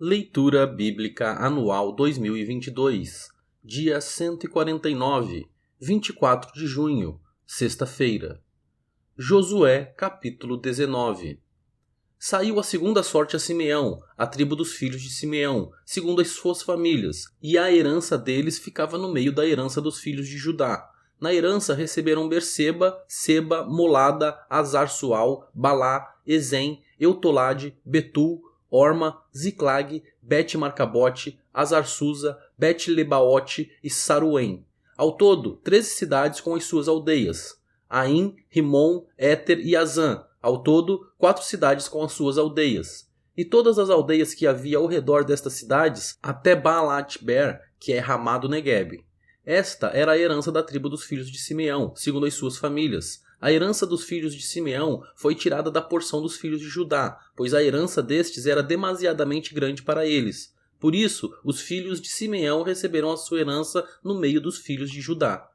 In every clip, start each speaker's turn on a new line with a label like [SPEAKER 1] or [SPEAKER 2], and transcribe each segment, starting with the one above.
[SPEAKER 1] Leitura Bíblica Anual 2022, dia 149, 24 de junho, sexta-feira. Josué, capítulo 19. Saiu a segunda sorte a Simeão, a tribo dos filhos de Simeão, segundo as suas famílias, e a herança deles ficava no meio da herança dos filhos de Judá. Na herança receberam Berseba, Seba, Molada, Azar-Sual, Balá, Ezem, Eutolade, Betul, Orma, Ziclag, Bet-Marcabote, Azar-Susa, Bet-Lebaote e Saruém. Ao todo, 13 cidades com as suas aldeias. Aim, Rimon, Éter e Azã. Ao todo, 4 cidades com as suas aldeias. E todas as aldeias que havia ao redor destas cidades, até Baalat-Ber, que é Ramá do Negueb. Esta era a herança da tribo dos filhos de Simeão, segundo as suas famílias. A herança dos filhos de Simeão foi tirada da porção dos filhos de Judá, pois a herança destes era demasiadamente grande para eles. Por isso, os filhos de Simeão receberam a sua herança no meio dos filhos de Judá.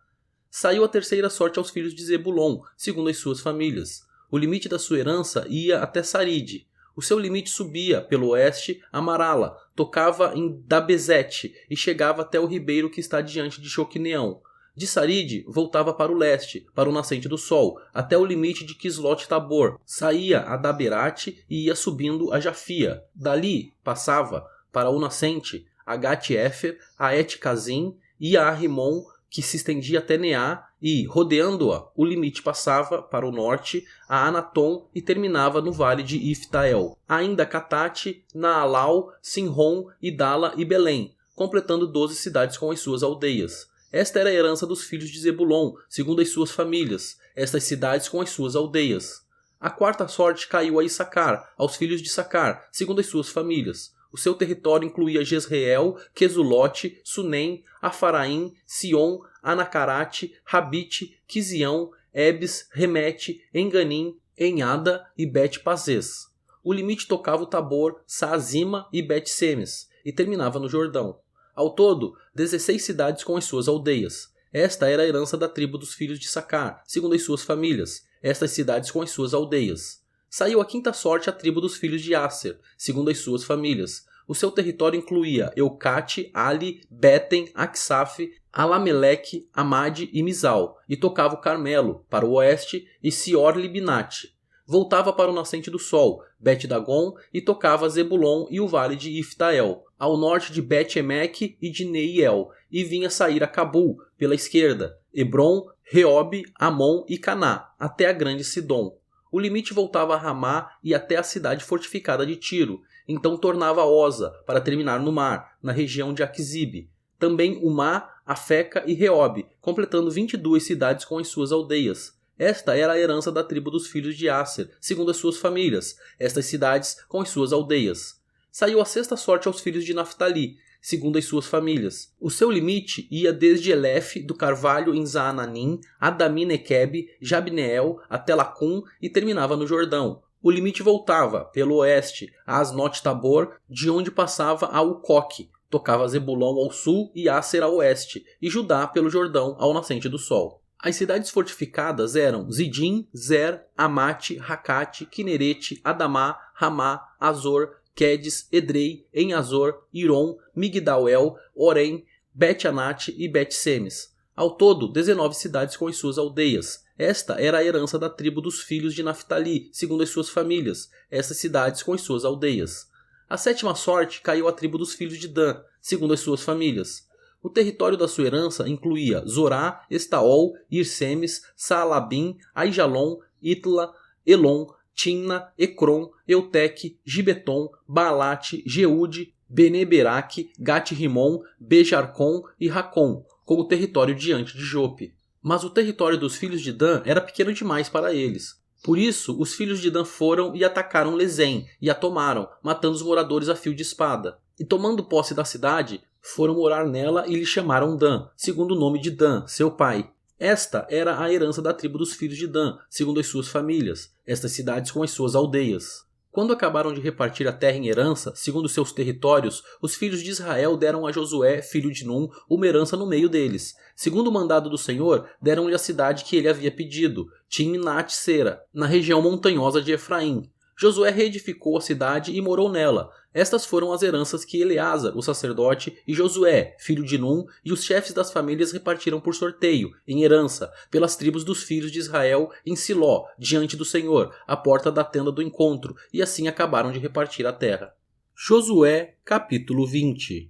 [SPEAKER 1] Saiu a terceira sorte aos filhos de Zebulon, segundo as suas famílias. O limite da sua herança ia até Saride. O seu limite subia, pelo oeste, a Marala, tocava em Dabezete e chegava até o ribeiro que está diante de Joquineão. De Saride, voltava para o leste, para o nascente do sol, até o limite de Quislot-Tabor. Saía a Daberate e ia subindo a Jafia. Dali, passava para o nascente, a Gat-Efer, a Et-Kazim e a Rimon, que se estendia até Neá, e, rodeando-a, o limite passava para o norte a Anatom e terminava no vale de Iftael. Ainda Catate, Naalau, Sinron, Idala e Belém, completando 12 cidades com as suas aldeias. Esta era a herança dos filhos de Zebulon, segundo as suas famílias, estas cidades com as suas aldeias. A quarta sorte caiu a Issacar, aos filhos de Issacar, segundo as suas famílias. O seu território incluía Jezreel, Quesulote, Sunem, Afaraim, Sion, Anacarate, Rabite, Quizião, Ebes, Remete, Enganim, Enhada e Bet-Pazes. O limite tocava o Tabor, Saazima e Bet-Semes, e terminava no Jordão. Ao todo, 16 cidades com as suas aldeias. Esta era a herança da tribo dos filhos de Issacar, segundo as suas famílias, estas cidades com as suas aldeias. Saiu a quinta sorte à tribo dos filhos de Asser, segundo as suas famílias. O seu território incluía Eucate, Ali, Beten, Aksaf, Alameleque, Amade e Mizal, e tocava o Carmelo, para o oeste, e Sior-Libinate. Voltava para o nascente do sol, Bet-Dagon, e tocava Zebulon e o vale de Iftael, ao norte de Bet-Emeque e de Neiel, e vinha sair a Cabul, pela esquerda, Hebron, Reob, Amon e Caná, até a grande Sidom. O limite voltava a Ramá e até a cidade fortificada de Tiro, então tornava a Oza, para terminar no mar, na região de Aquizib. Também Umá, Afeca e Reob, completando 22 cidades com as suas aldeias. Esta era a herança da tribo dos filhos de Asser, segundo as suas famílias, estas cidades com as suas aldeias. Saiu a sexta sorte aos filhos de Naftali, segundo as suas famílias. O seu limite ia desde Elef, do Carvalho em Zaananim, Adami-Nequeb, Jabneel, até Lacum e terminava no Jordão. O limite voltava, pelo oeste, a Asnot-Tabor, de onde passava a Ucoque. Tocava Zebulon ao sul e Asser ao oeste, e Judá pelo Jordão ao nascente do sol. As cidades fortificadas eram Zidim, Zer, Amate, Racate, Quinerete, Adamá, Ramá, Azor, Quedes, Edrei, Enhazor, Iron, Migdal-El, Orem, Bet-Anate e Bet-Semes. Ao todo, 19 cidades com as suas aldeias. Esta era a herança da tribo dos filhos de Naftali, segundo as suas famílias, estas cidades com as suas aldeias. A sétima sorte caiu à tribo dos filhos de Dan, segundo as suas famílias. O território da sua herança incluía Zorá, Estaol, Irsemes, Saalabim, Aijalon, Itla, Elon, Timna, Ecrom, Euteque, Gibeton, Baalate, Jeude, Beneberaque, Gat-Rimon, Bejarcom e Racom, com o território diante de Jope. Mas o território dos filhos de Dan era pequeno demais para eles. Por isso, os filhos de Dan foram e atacaram Lezém, e a tomaram, matando os moradores a fio de espada. E tomando posse da cidade, foram morar nela e lhe chamaram Dan, segundo o nome de Dan, seu pai. Esta era a herança da tribo dos filhos de Dan, segundo as suas famílias, estas cidades com as suas aldeias. Quando acabaram de repartir a terra em herança, segundo seus territórios, os filhos de Israel deram a Josué, filho de Num, uma herança no meio deles. Segundo o mandado do Senhor, deram-lhe a cidade que ele havia pedido, Timnat-Sera, na região montanhosa de Efraim. Josué reedificou a cidade e morou nela. Estas foram as heranças que Eleazar, o sacerdote, e Josué, filho de Num, e os chefes das famílias repartiram por sorteio, em herança, pelas tribos dos filhos de Israel em Siló, diante do Senhor, à porta da tenda do encontro, e assim acabaram de repartir a terra. Josué, capítulo 20.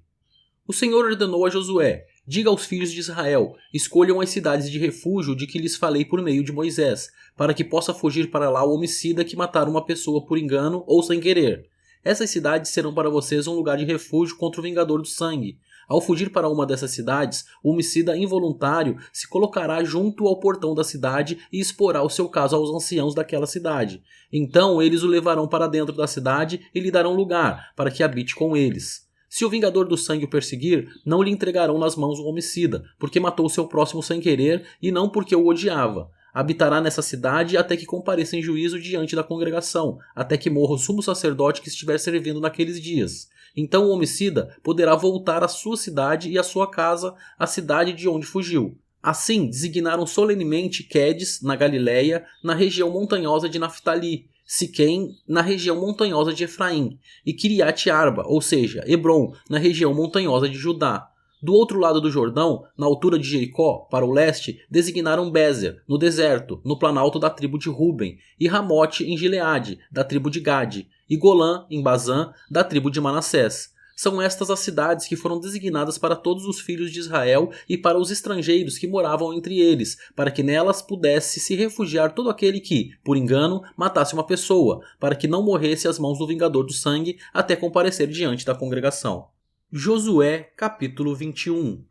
[SPEAKER 1] O Senhor ordenou a Josué: diga aos filhos de Israel, escolham as cidades de refúgio de que lhes falei por meio de Moisés, para que possa fugir para lá o homicida que matar uma pessoa por engano ou sem querer. Essas cidades serão para vocês um lugar de refúgio contra o vingador do sangue. Ao fugir para uma dessas cidades, o homicida involuntário se colocará junto ao portão da cidade e exporá o seu caso aos anciãos daquela cidade. Então eles o levarão para dentro da cidade e lhe darão lugar, para que habite com eles. Se o vingador do sangue o perseguir, não lhe entregarão nas mãos o homicida, porque matou seu próximo sem querer e não porque o odiava. Habitará nessa cidade até que compareça em juízo diante da congregação, até que morra o sumo sacerdote que estiver servindo naqueles dias. Então o homicida poderá voltar à sua cidade e à sua casa, à cidade de onde fugiu. Assim, designaram solenemente Quedes, na Galiléia, na região montanhosa de Naftali, Siquém, na região montanhosa de Efraim, e Kiriat Arba, ou seja, Hebrom, na região montanhosa de Judá. Do outro lado do Jordão, na altura de Jericó, para o leste, designaram Bézer, no deserto, no planalto da tribo de Ruben, e Ramote em Gileade, da tribo de Gade, e Golã, em Bazã, da tribo de Manassés. São estas as cidades que foram designadas para todos os filhos de Israel e para os estrangeiros que moravam entre eles, para que nelas pudesse se refugiar todo aquele que, por engano, matasse uma pessoa, para que não morresse às mãos do vingador do sangue até comparecer diante da congregação. Josué, capítulo 21.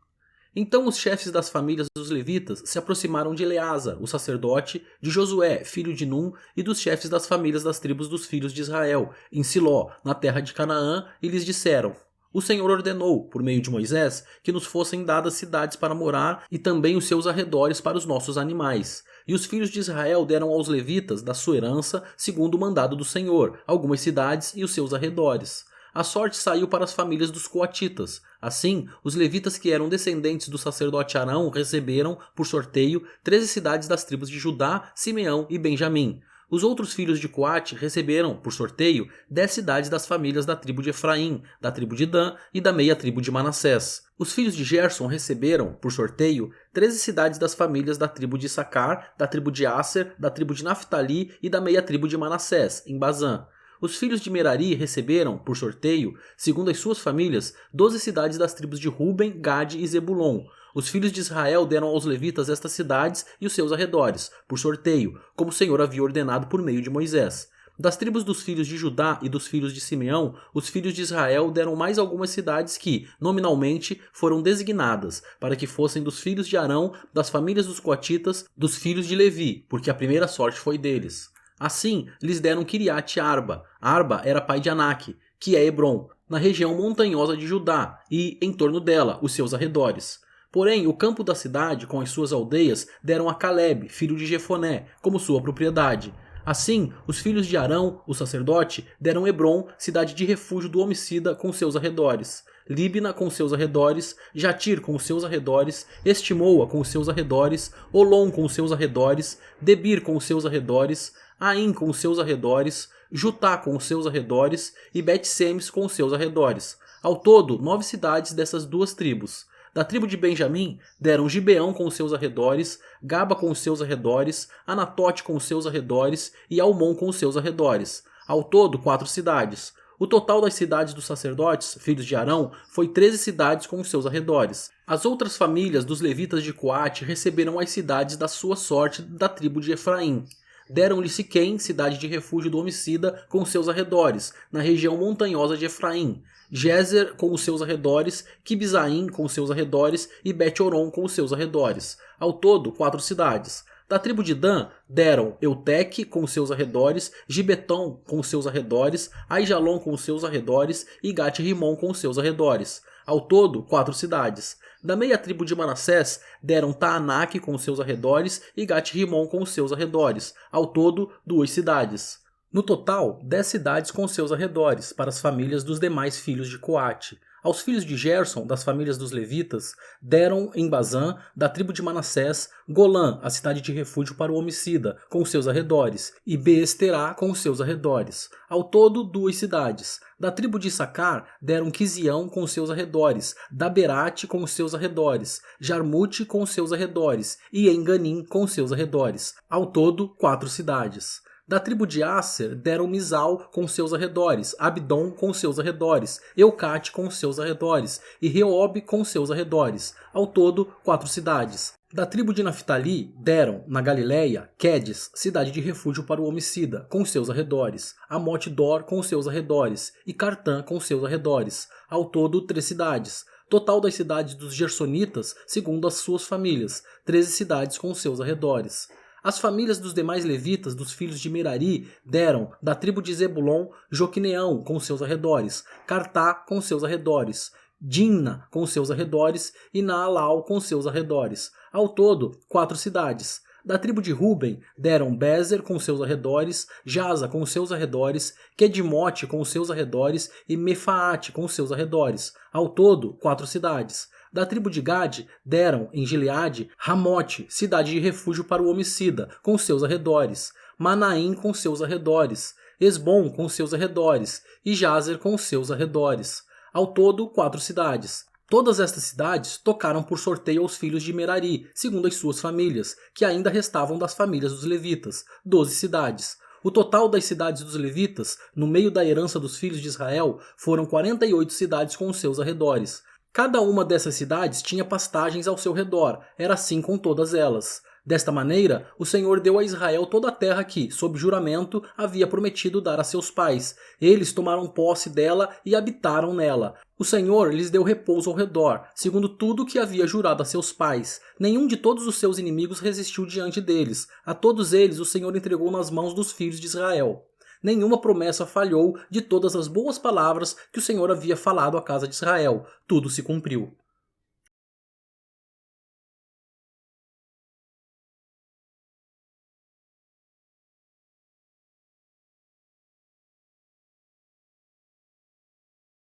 [SPEAKER 1] Então os chefes das famílias dos levitas se aproximaram de Eleazar, o sacerdote, de Josué, filho de Num, e dos chefes das famílias das tribos dos filhos de Israel, em Siló, na terra de Canaã, e lhes disseram: o Senhor ordenou, por meio de Moisés, que nos fossem dadas cidades para morar e também os seus arredores para os nossos animais. E os filhos de Israel deram aos levitas, da sua herança, segundo o mandado do Senhor, algumas cidades e os seus arredores. A sorte saiu para as famílias dos coatitas. Assim, os levitas que eram descendentes do sacerdote Arão receberam, por sorteio, 13 cidades das tribos de Judá, Simeão e Benjamim. Os outros filhos de Coate receberam, por sorteio, 10 cidades das famílias da tribo de Efraim, da tribo de Dan e da meia tribo de Manassés. Os filhos de Gerson receberam, por sorteio, 13 cidades das famílias da tribo de Issacar, da tribo de Asser, da tribo de Naftali e da meia tribo de Manassés, em Bazã. Os filhos de Merari receberam, por sorteio, segundo as suas famílias, 12 cidades das tribos de Ruben, Gade e Zebulon. Os filhos de Israel deram aos levitas estas cidades e os seus arredores, por sorteio, como o Senhor havia ordenado por meio de Moisés. Das tribos dos filhos de Judá e dos filhos de Simeão, os filhos de Israel deram mais algumas cidades que, nominalmente, foram designadas, para que fossem dos filhos de Arão, das famílias dos coatitas, dos filhos de Levi, porque a primeira sorte foi deles. Assim, lhes deram Kiriat Arba. Arba era pai de Anak, que é Hebrom, na região montanhosa de Judá, e, em torno dela, os seus arredores. Porém, o campo da cidade, com as suas aldeias, deram a Caleb, filho de Jefoné, como sua propriedade. Assim, os filhos de Arão, o sacerdote, deram Hebrom, cidade de refúgio do homicida, com seus arredores. Líbina com seus arredores, Jatir com os seus arredores, Estimoa com os seus arredores, Olom com os seus arredores, Debir com os seus arredores, Aim com os seus arredores, Jutá com os seus arredores e Bet-Semes com os seus arredores. Ao todo, 9 cidades dessas duas tribos. Da tribo de Benjamim deram Gibeão com os seus arredores, Gaba com os seus arredores, Anatote com os seus arredores e Almon com os seus arredores. Ao todo, 4 cidades. O total das cidades dos sacerdotes, filhos de Arão, foi 13 cidades com os seus arredores. As outras famílias dos levitas de Coate receberam as cidades da sua sorte da tribo de Efraim. Deram-lhe Siquém, cidade de refúgio do homicida, com seus arredores, na região montanhosa de Efraim. Gézer com os seus arredores, Quibzaim com os seus arredores e Bet-Oron com os seus arredores. Ao todo, 4 cidades. Da tribo de Dan, deram Euteque com os seus arredores, Gibeton com os seus arredores, Aijalon com os seus arredores e Gat-Rimon com os seus arredores. Ao todo, 4 cidades. Da meia tribo de Manassés, deram Taanak com os seus arredores e Gat-Rimon com os seus arredores. Ao todo, 2 cidades. No total, 10 cidades com seus arredores, para as famílias dos demais filhos de Coate. Aos filhos de Gerson, das famílias dos levitas, deram em Bazã, da tribo de Manassés, Golã, a cidade de refúgio para o homicida, com seus arredores, e Beesterá com seus arredores. Ao todo, 2 cidades. Da tribo de Issacar, deram Quizião com seus arredores, Daberate com seus arredores, Jarmute com seus arredores, e Enganim com seus arredores. Ao todo, 4 cidades. Da tribo de Asser deram Mizal com seus arredores, Abdom com seus arredores, Eucate com seus arredores e Reob com seus arredores. Ao todo, 4 cidades. Da tribo de Naftali deram, na Galileia, Quedes, cidade de refúgio para o homicida, com seus arredores, Amote-dor com seus arredores e Cartã com seus arredores. Ao todo, 3 cidades. Total das cidades dos Gersonitas, segundo as suas famílias, 13 cidades com seus arredores. As famílias dos demais levitas, dos filhos de Merari, deram, da tribo de Zebulon, Joquineão com seus arredores, Cartá com seus arredores, Dimna com seus arredores e Naalau com seus arredores. Ao todo, 4 cidades. Da tribo de Ruben, deram Bezer com seus arredores, Jaza com seus arredores, Quedimote com seus arredores e Mefaate com seus arredores. Ao todo, 4 cidades. Da tribo de Gade, deram, em Gileade, Ramote, cidade de refúgio para o homicida, com seus arredores, Manaim com seus arredores, Esbom com seus arredores e Jazer com seus arredores. Ao todo, 4 cidades. Todas estas cidades tocaram por sorteio aos filhos de Merari, segundo as suas famílias, que ainda restavam das famílias dos levitas, 12 cidades. O total das cidades dos levitas, no meio da herança dos filhos de Israel, foram 48 cidades com os seus arredores. Cada uma dessas cidades tinha pastagens ao seu redor, era assim com todas elas. Desta maneira, o Senhor deu a Israel toda a terra que, sob juramento, havia prometido dar a seus pais. Eles tomaram posse dela e habitaram nela. O Senhor lhes deu repouso ao redor, segundo tudo o que havia jurado a seus pais. Nenhum de todos os seus inimigos resistiu diante deles. A todos eles o Senhor entregou nas mãos dos filhos de Israel. Nenhuma promessa falhou de todas as boas palavras que o Senhor havia falado à casa de Israel. Tudo se cumpriu.